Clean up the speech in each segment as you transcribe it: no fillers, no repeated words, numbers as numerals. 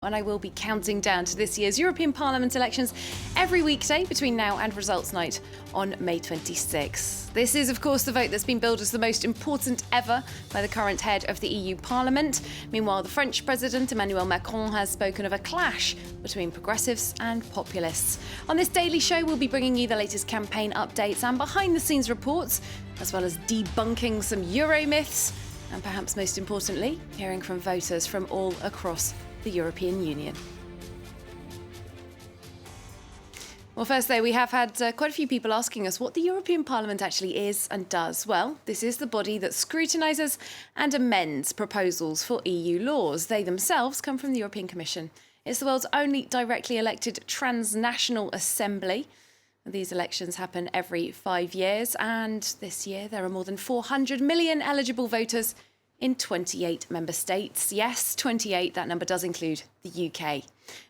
And I will be counting down to this year's European Parliament elections every weekday between now and results night on May 26. This is, of course, the vote that's been billed as the most important ever by the current head of the EU Parliament. Meanwhile, the French President Emmanuel Macron has spoken of a clash between progressives and populists. On this daily show, we'll be bringing you the latest campaign updates and behind-the-scenes reports, as well as debunking some Euro myths, and perhaps most importantly, hearing from voters from all across the European Union. Well, first though, we have had quite a few people asking us what the European Parliament actually is and does. Well, this is the body that scrutinises and amends proposals for EU laws. They themselves come from the European Commission. It's the world's only directly elected transnational assembly. These elections happen every 5 years, and this year there are more than 400 million eligible voters in 28 member states. Yes, 28, that number does include the UK.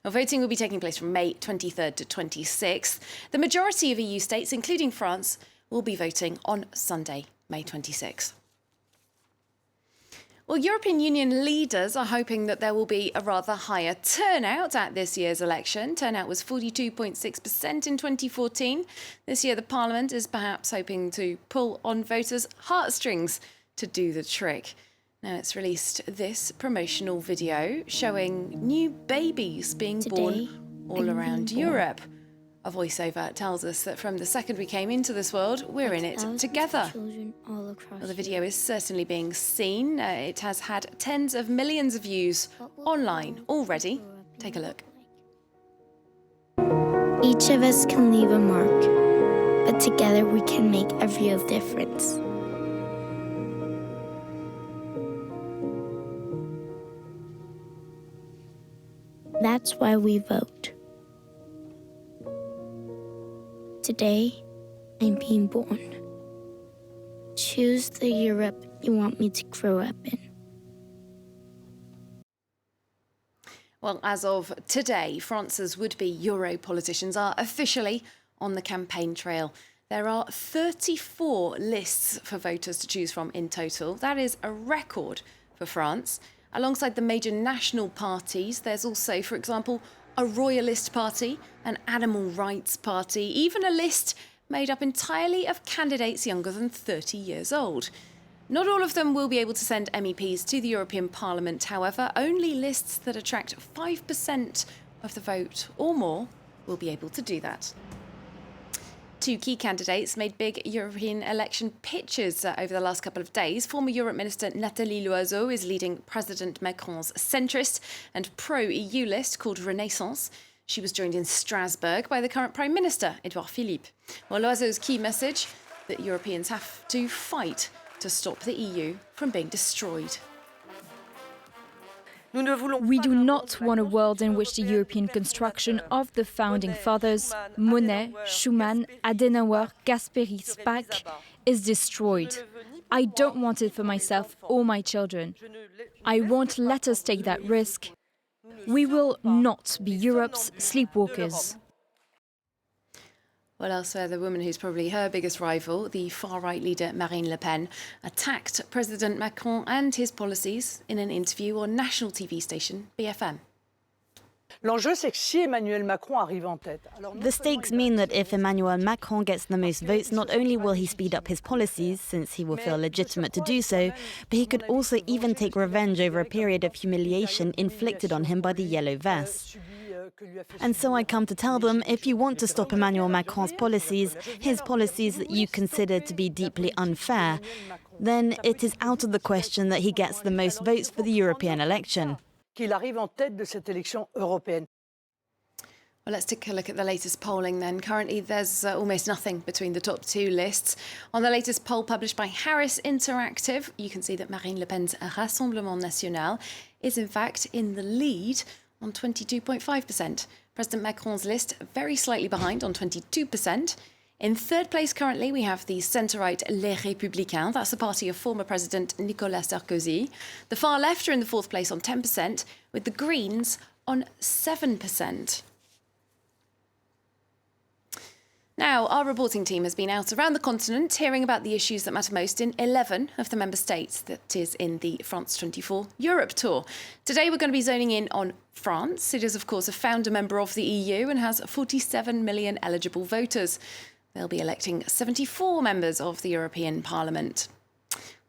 Well, voting will be taking place from May 23rd to 26th. The majority of EU states, including France, will be voting on Sunday, May 26th. Well, European Union leaders are hoping that there will be a rather higher turnout at this year's election. Turnout was 42.6% in 2014. This year, the Parliament is perhaps hoping to pull on voters' heartstrings to do the trick. Now, it's released this promotional video showing new babies being born all around Europe. A voiceover tells us that from the second we came into this world, we're in it together. Well, the video is certainly being seen. It has had tens of millions of views online already. Take a look. Each of us can leave a mark, but together we can make a real difference. That's why we vote. Today, I'm being born. Choose the Europe you want me to grow up in. Well, as of today, France's would-be Euro politicians are officially on the campaign trail. There are 34 lists for voters to choose from in total. That is a record for France. Alongside the major national parties, there's also, for example, a royalist party, an animal rights party, even a list made up entirely of candidates younger than 30 years old. Not all of them will be able to send MEPs to the European Parliament, however. Only lists that attract 5% of the vote or more will be able to do that. Two key candidates made big European election pitches over the last couple of days. Former Europe Minister Nathalie Loiseau is leading President Macron's centrist and pro-EU list called Renaissance. She was joined in Strasbourg by the current Prime Minister, Edouard Philippe. Well, Loiseau's key message, that Europeans have to fight to stop the EU from being destroyed. We do not want a world in which the European construction of the founding fathers, Monnet, Schuman, Adenauer, Gasperi, Spaak, is destroyed. I don't want it for myself or my children. I won't let us take that risk. We will not be Europe's sleepwalkers. Well, elsewhere, the woman who's probably her biggest rival, the far-right leader Marine Le Pen, attacked President Macron and his policies in an interview on national TV station BFM. The stakes mean that if Emmanuel Macron gets the most votes, not only will he speed up his policies, since he will feel legitimate to do so, but he could also even take revenge over a period of humiliation inflicted on him by the Yellow Vests. And so I come to tell them, if you want to stop Emmanuel Macron's policies, his policies that you consider to be deeply unfair, then it is out of the question that he gets the most votes for the European election. Well, let's take a look at the latest polling then. Currently, there's almost nothing between the top two lists. On the latest poll published by Harris Interactive, you can see that Marine Le Pen's Rassemblement National is in fact in the lead on 22.5%. President Macron's list very slightly behind on 22%. In third place currently, we have the centre-right Les Républicains. That's the party of former President Nicolas Sarkozy. The far left are in the fourth place on 10%, with the Greens on 7%. Now, our reporting team has been out around the continent hearing about the issues that matter most in 11 of the member states, that is in the France 24 Europe tour. Today we're going to be zoning in on France. It is, of course, a founder member of the EU and has 47 million eligible voters. They'll be electing 74 members of the European Parliament.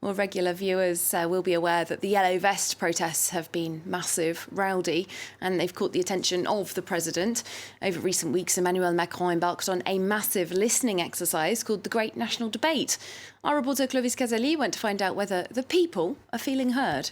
Well, regular viewers will be aware that the Yellow Vest protests have been massive, rowdy, and they've caught the attention of the president. Over recent weeks, Emmanuel Macron embarked on a massive listening exercise called the Great National Debate. Our reporter Clovis Cazelli went to find out whether the people are feeling heard.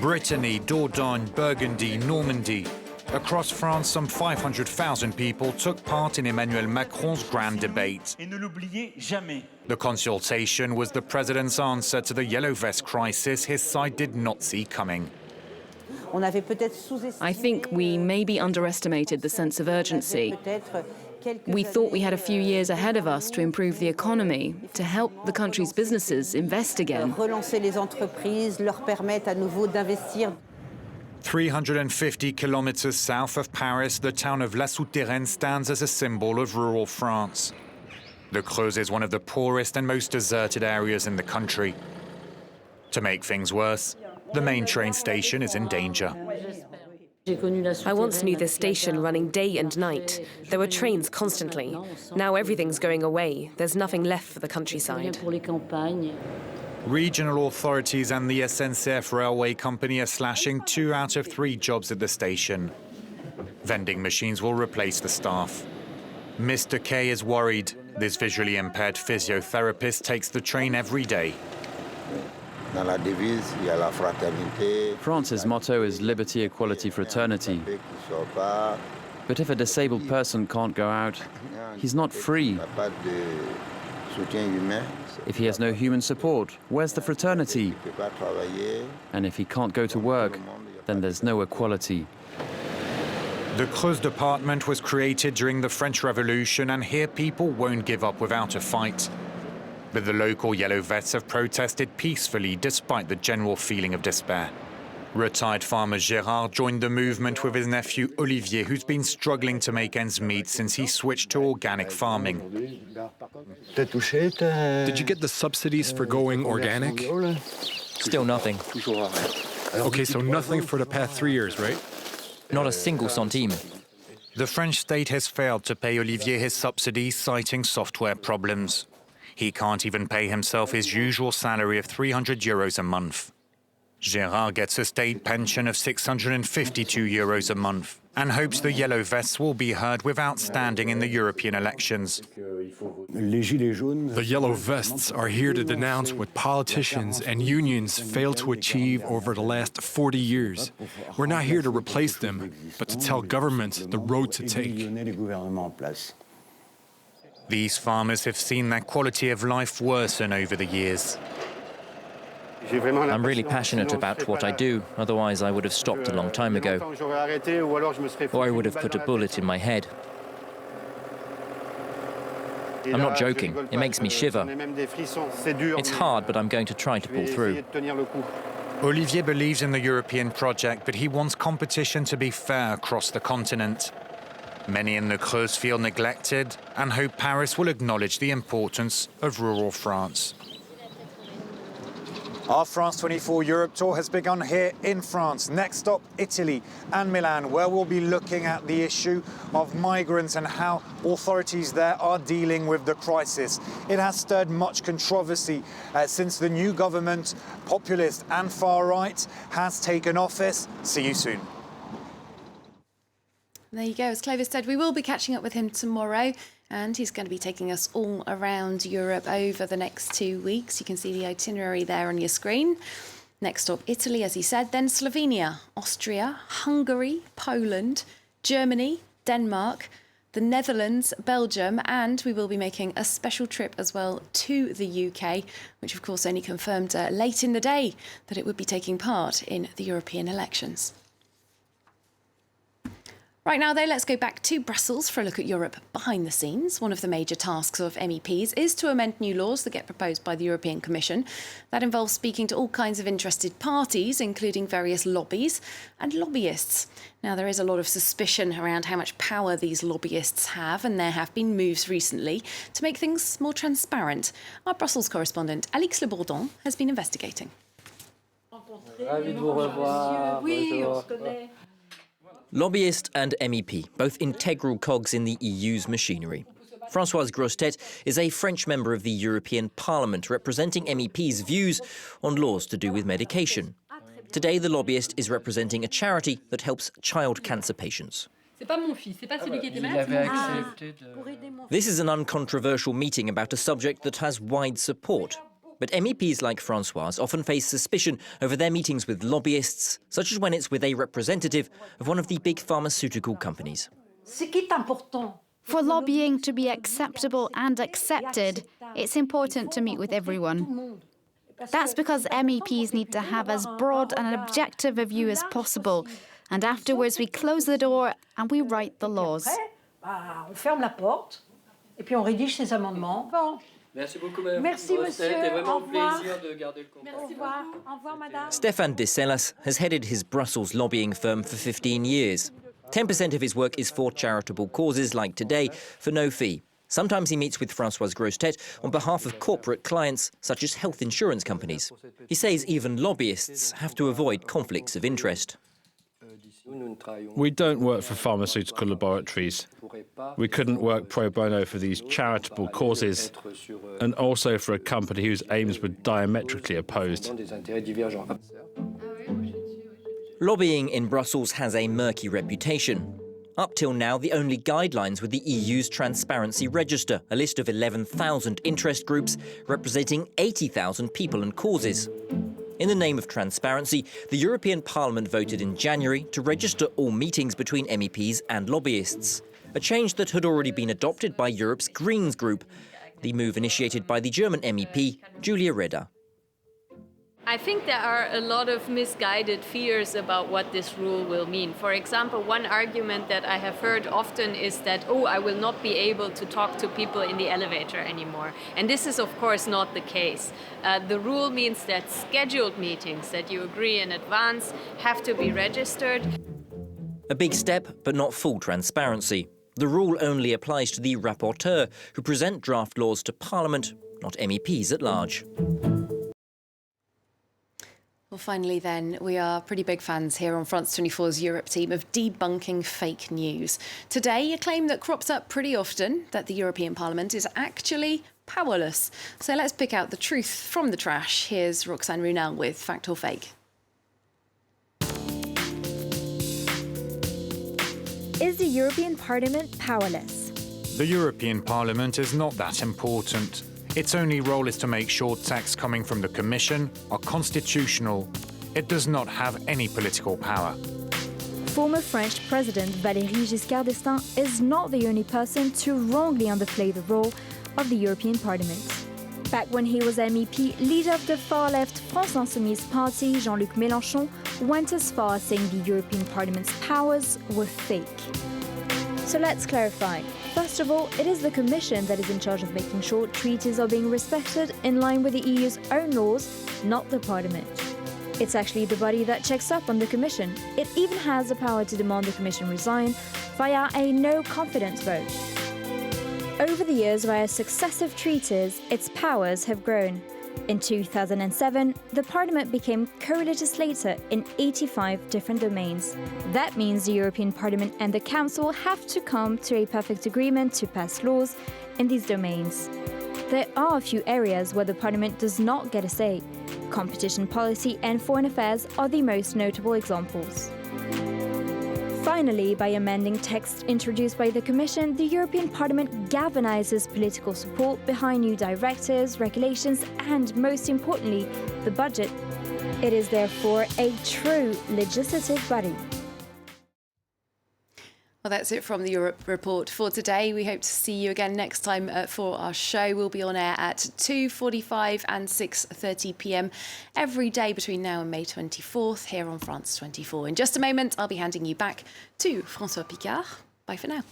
Brittany, Dordogne, Burgundy, Normandy. Across France, some 500,000 people took part in Emmanuel Macron's grand debate. The consultation was the president's answer to the Yellow Vest crisis his side did not see coming. I think we maybe underestimated the sense of urgency. We thought we had a few years ahead of us to improve the economy, to help the country's businesses invest again. 350 kilometers south of Paris, the town of La Souterraine stands as a symbol of rural France. The Creuse is one of the poorest and most deserted areas in the country. To make things worse, the main train station is in danger. I once knew this station running day and night. There were trains constantly. Now everything's going away. There's nothing left for the countryside. Regional authorities and the SNCF railway company are slashing 2 out of 3 jobs at the station. Vending machines will replace the staff. Mr. K is worried. This visually impaired physiotherapist takes the train every day. France's motto is liberty, equality, fraternity. But if a disabled person can't go out, he's not free. If he has no human support, where's the fraternity? And if he can't go to work, then there's no equality. The Creuse department was created during the French Revolution, and here people won't give up without a fight. But the local Yellow Vests have protested peacefully despite the general feeling of despair. Retired farmer Gérard joined the movement with his nephew Olivier, who's been struggling to make ends meet since he switched to organic farming. Did you get the subsidies for going organic? Still nothing. Okay, so nothing for the past 3 years, right? Not a single centime. The French state has failed to pay Olivier his subsidies, citing software problems. He can't even pay himself his usual salary of 300 euros a month. Gérard gets a state pension of 652 euros a month and hopes the Yellow Vests will be heard without standing in the European elections. The Yellow Vests are here to denounce what politicians and unions failed to achieve over the last 40 years. We're not here to replace them, but to tell governments the road to take. These farmers have seen their quality of life worsen over the years. I'm really passionate about what I do, otherwise I would have stopped a long time ago. Or I would have put a bullet in my head. I'm not joking, it makes me shiver. It's hard, but I'm going to try to pull through. Olivier believes in the European project, but he wants competition to be fair across the continent. Many in the Creuse feel neglected and hope Paris will acknowledge the importance of rural France. Our France 24 Europe tour has begun here in France. Next stop, Italy and Milan, where we'll be looking at the issue of migrants and how authorities there are dealing with the crisis. It has stirred much controversy since the new government, populist and far right, has taken office. See you soon. There you go. As Clovis said, we will be catching up with him tomorrow, and he's going to be taking us all around Europe over the next 2 weeks. You can see the itinerary there on your screen. Next stop, Italy, as he said, then Slovenia, Austria, Hungary, Poland, Germany, Denmark, the Netherlands, Belgium, and we will be making a special trip as well to the UK, which of course only confirmed late in the day that it would be taking part in the European elections. Right now, though, let's go back to Brussels for a look at Europe behind the scenes. One of the major tasks of MEPs is to amend new laws that get proposed by the European Commission. That involves speaking to all kinds of interested parties, including various lobbies and lobbyists. Now, there is a lot of suspicion around how much power these lobbyists have, and there have been moves recently to make things more transparent. Our Brussels correspondent, Alix Le Bourdon, has been investigating. Lobbyist and MEP, both integral cogs in the EU's machinery. Françoise Grossetête is a French member of the European Parliament representing MEPs' views on laws to do with medication. Today, the lobbyist is representing a charity that helps child cancer patients. This is an uncontroversial meeting about a subject that has wide support. But MEPs like Françoise often face suspicion over their meetings with lobbyists, such as when it's with a representative of one of the big pharmaceutical companies. For lobbying to be acceptable and accepted, it's important to meet with everyone. That's because MEPs need to have as broad and objective a view as possible. And afterwards we close the door and we write the laws. Stéphane Descellas has headed his Brussels lobbying firm for 15 years. 10% of his work is for charitable causes like today, for no fee. Sometimes he meets with Françoise Grossetête on behalf of corporate clients, such as health insurance companies. He says even lobbyists have to avoid conflicts of interest. We don't work for pharmaceutical laboratories. We couldn't work pro bono for these charitable causes, and also for a company whose aims were diametrically opposed. Lobbying in Brussels has a murky reputation. Up till now, the only guidelines were the EU's Transparency Register, a list of 11,000 interest groups representing 80,000 people and causes. In the name of transparency, the European Parliament voted in January to register all meetings between MEPs and lobbyists, a change that had already been adopted by Europe's Greens group, the move initiated by the German MEP Julia Reda. I think there are a lot of misguided fears about what this rule will mean. For example, one argument that I have heard often is that, oh, I will not be able to talk to people in the elevator anymore. And this is, of course, not the case. The rule means that scheduled meetings that you agree in advance have to be registered. A big step, but not full transparency. The rule only applies to the rapporteur, who present draft laws to Parliament, not MEPs at large. Well, finally then, we are pretty big fans here on France 24's Europe team of debunking fake news. Today, a claim that crops up pretty often, that the European Parliament is actually powerless. So let's pick out the truth from the trash. Here's Roxane Runel with Fact or Fake. Is the European Parliament powerless? The European Parliament is not that important. Its only role is to make sure texts coming from the Commission are constitutional. It does not have any political power. Former French President Valéry Giscard d'Estaing is not the only person to wrongly underplay the role of the European Parliament. Back when he was MEP, leader of the far-left France Insoumise party, Jean-Luc Mélenchon, went as far as saying the European Parliament's powers were fake. So let's clarify. First of all, it is the Commission that is in charge of making sure treaties are being respected in line with the EU's own laws, not the Parliament. It's actually the body that checks up on the Commission. It even has the power to demand the Commission resign via a no-confidence vote. Over the years, via successive treaties, its powers have grown. In 2007, the Parliament became co-legislator in 85 different domains. That means the European Parliament and the Council have to come to a perfect agreement to pass laws in these domains. There are a few areas where the Parliament does not get a say. Competition policy and foreign affairs are the most notable examples. Finally, by amending texts introduced by the Commission, the European Parliament galvanizes political support behind new directives, regulations, and, most importantly, the budget. It is therefore a true legislative body. Well, that's it from the Europe Report for today. We hope to see you again next time for our show. We'll be on air at 2:45 and 6:30 p.m. every day between now and May 24th here on France 24. In just a moment, I'll be handing you back to François Picard. Bye for now.